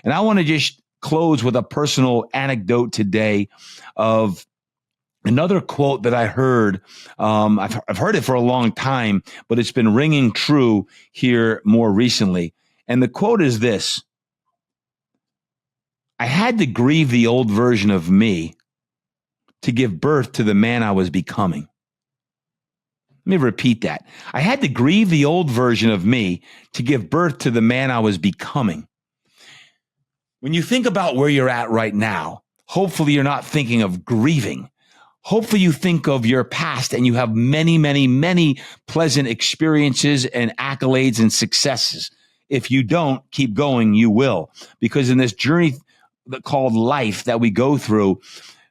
And I want to just close with a personal anecdote today of another quote that I heard. I've heard it for a long time, but it's been ringing true here more recently. And the quote is this: I had to grieve the old version of me to give birth to the man I was becoming. Let me repeat that. I had to grieve the old version of me to give birth to the man I was becoming. When you think about where you're at right now, hopefully you're not thinking of grieving. Hopefully you think of your past and you have many, many, many pleasant experiences and accolades and successes. If you don't, keep going, you will. Because in this journey called life that we go through,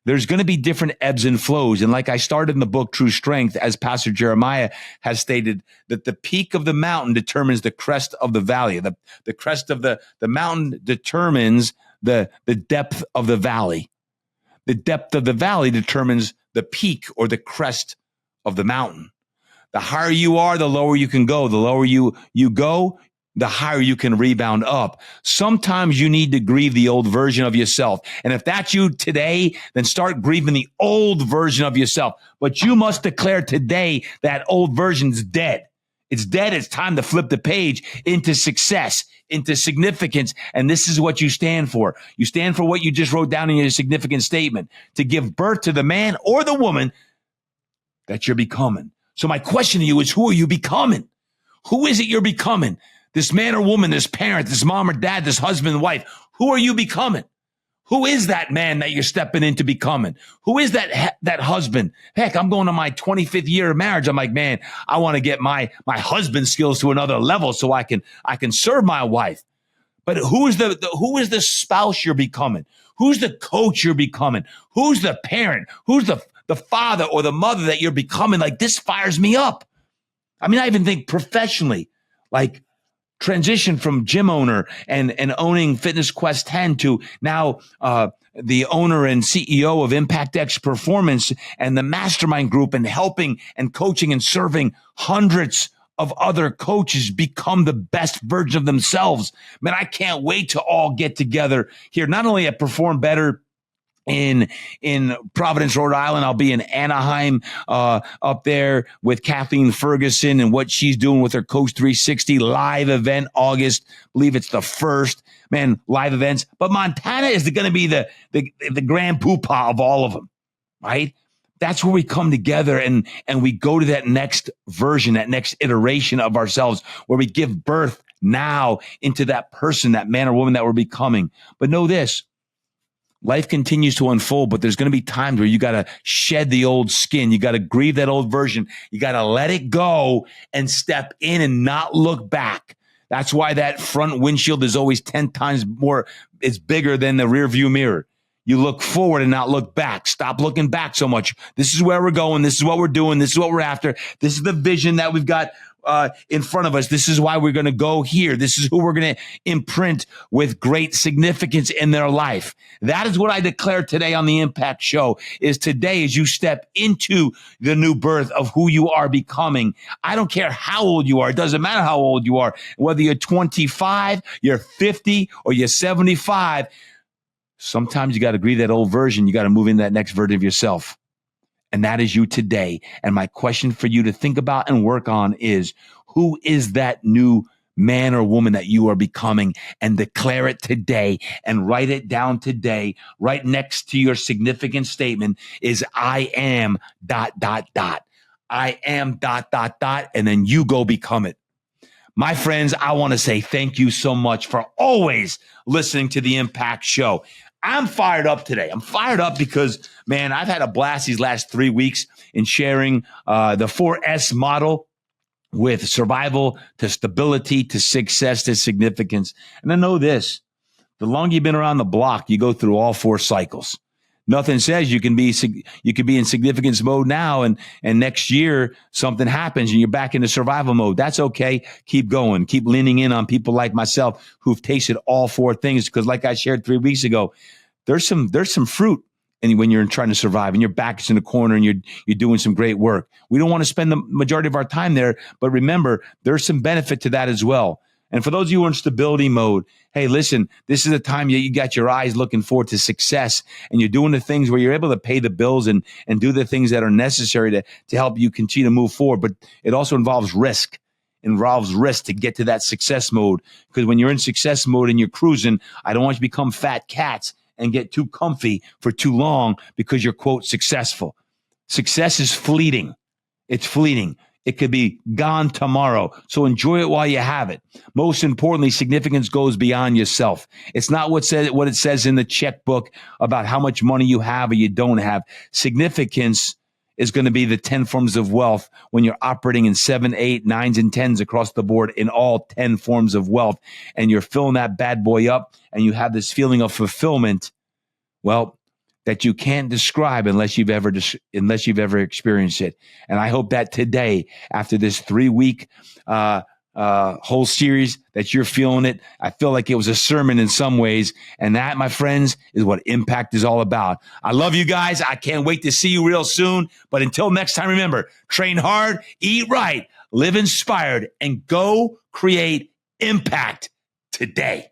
there's going to be different ebbs and flows. And like I started in the book, True Strength, as Pastor Jeremiah has stated, that the peak of the mountain determines the crest of the valley. The crest of the mountain determines the depth of the valley. The depth of the valley determines the peak or the crest of the mountain. The higher you are, the lower you can go. The lower you go, the higher you can rebound up. Sometimes you need to grieve the old version of yourself. And if that's you today, then start grieving the old version of yourself. But you must declare today that old version's dead. It's dead. It's time to flip the page into success, into significance. And this is what you stand for. You stand for what you just wrote down in your significant statement, to give birth to the man or the woman that you're becoming. So my question to you is, who are you becoming? Who is it you're becoming? This man or woman, this parent, this mom or dad, this husband and wife, who are you becoming? Who is that man that you're stepping into becoming? Who is that husband? Heck, I'm going to my 25th year of marriage. I'm like, man, I want to get my husband skills to another level so I can serve my wife. But who is the spouse you're becoming? Who's the coach you're becoming? Who's the parent? Who's the father or the mother that you're becoming? Like, this fires me up. I mean, I even think professionally, like, transition from gym owner and owning Fitness Quest 10 to now the owner and CEO of Impact X Performance and the mastermind group, and helping and coaching and serving hundreds of other coaches become the best version of themselves. Man, I can't wait to all get together here, not only at Perform Better in Providence, Rhode Island. I'll be in Anaheim up there with Kathleen Ferguson and what she's doing with her Coach 360 live event, August. I believe it's the 1st. Man, live events. But Montana is going to be the grand poobah of all of them, right? That's where we come together and we go to that next version, that next iteration of ourselves, where we give birth now into that person, that man or woman that we're becoming. But know this: life continues to unfold, but there's going to be times where you got to shed the old skin. You got to grieve that old version. You got to let it go and step in and not look back. That's why that front windshield is always 10 times more. It's bigger than the rear view mirror. You look forward and not look back. Stop looking back so much. This is where we're going. This is what we're doing. This is what we're after. This is the vision that we've got in front of us. This is why we're going to go here. This is who we're going to imprint with great significance in their life. That is what I declare today on the Impact Show, is today as you step into the new birth of who you are becoming. I don't care how old you are. It doesn't matter how old you are. Whether you're 25, you're 50, or you're 75, sometimes you got to grieve that old version. You got to move into that next version of yourself. And that is you today. And my question for you to think about and work on is, who is that new man or woman that you are becoming? And declare it today and write it down today. Right next to your significant statement is, I am ... I am ... And then you go become it. My friends, I want to say thank you so much for always listening to the Impact Show. I'm fired up today. I'm fired up because, man, I've had a blast these last 3 weeks in sharing the 4S model, with survival to stability to success to significance. And I know this: the longer you've been around the block, you go through all 4 cycles. Nothing says you can be in significance mode now, and next year something happens and you're back into survival mode. That's okay. Keep going. Keep leaning in on people like myself who've tasted all 4 things. Because, like I shared 3 weeks ago, there's some fruit. And when you're trying to survive and your back is in the corner and you're doing some great work, we don't want to spend the majority of our time there. But remember, there's some benefit to that as well. And for those of you who are in stability mode, hey, listen, this is a time you got your eyes looking forward to success, and you're doing the things where you're able to pay the bills and do the things that are necessary to help you continue to move forward. But it also involves risk. Involves risk to get to that success mode. Because when you're in success mode and you're cruising, I don't want you to become fat cats and get too comfy for too long because you're, quote, successful. Success is fleeting. It's fleeting. It could be gone tomorrow. So enjoy it while you have it. Most importantly, significance goes beyond yourself. It's not what it says in the checkbook about how much money you have or you don't have. Significance is going to be the 10 forms of wealth when you're operating in 7, 8, 9s, and 10s across the board in all 10 forms of wealth. And you're filling that bad boy up and you have this feeling of fulfillment, well, that you can't describe unless you've ever experienced it. And I hope that today, after this 3-week whole series, that you're feeling it. I feel like it was a sermon in some ways. And that, my friends, is what impact is all about. I love you guys. I can't wait to see you real soon. But until next time, remember, train hard, eat right, live inspired, and go create impact today.